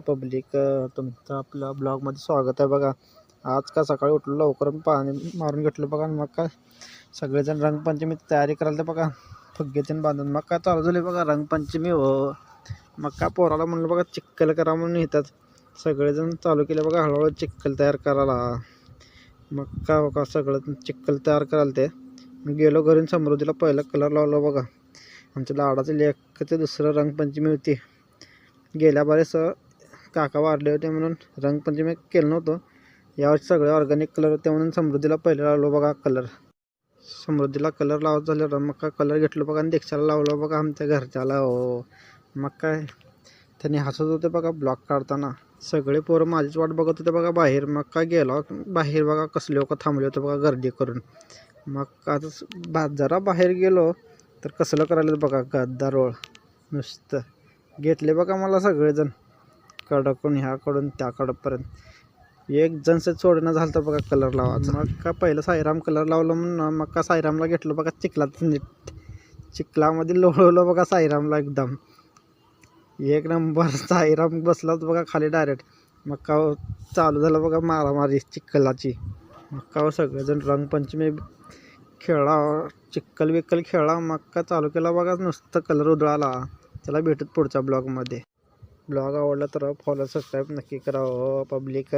Public तुमचं आपल्या ब्लॉगमध्ये स्वागत आहे बघा. आज का सकाळी उठलो लवकर पाणी मारून घेतलं बघा. मग काय सगळेजण रंगपंचमी तयारी करायला तर बघा, फुग्गेतीन बांधून मग काय चालू झाले बघा रंगपंचमी हो. मग काय पोराला म्हणलं बघा चिक्कल करा म्हणून येतात सगळेजण चालू केले बघा हळूहळू चिक्कल तयार करायला. मग काय बघा सगळं चिक्कल तयार करायला ते गेलो घरी. समृद्धीला पहिला कलर लावला बघा. आमच्या लाडाचे लेकचं दुसरं रंगपंचमी होती. गेल्या बारीस काका वारले होते म्हणून रंगपंचमी केलं नव्हतं. यावर्षी सगळे ऑर्गॅनिक कलर होते म्हणून समृद्धीला पहिलं लावलो बघा कलर. समृद्धीला कलर लावत झालं मग काय कलर घेतलं बघा आणि दीक्षाला लावलं बघा आमच्या घरच्याला हो. मग काय त्यांनी हसत होते बघा ब्लॉग काढताना. सगळे पोरं माझीच वाट बघत होते बघा बाहेर. मग काय गेलो बाहेर बघा कसले लोक थांबले होते बघा गर्दी करून. मग आता जरा बाहेर गेलो तर कसलं करायला बघा गद्दारोळ नुसतं घेतले बघा मला सगळेजण कडकडून ह्याकडून त्याकडपर्यंत. एक जणचं सोडणं झालं तर बघा कलर लावायचं. मग का पहिलं साईराम कलर लावलं म्हणून मग का साईरामला घेतलं बघा चिखलात नीट चिखलामध्ये लोळवलं बघा साईरामला एकदम एक नंबर. साईराम बसलाच बघा खाली डायरेक्ट. मग का चालू झालं बघा मारामारी चिखलाची. मग का सगळेजण रंगपंचमी खेळला चिक्कल विक्कल खेळला. मग का चालू केला बघा नुसतं कलर उधळाला. त्याला भेटत पुढच्या ब्लॉगमध्ये. ब्लॉग आवडला तर फॉलो सबस्क्राईब नक्की करा हो पब्लिक.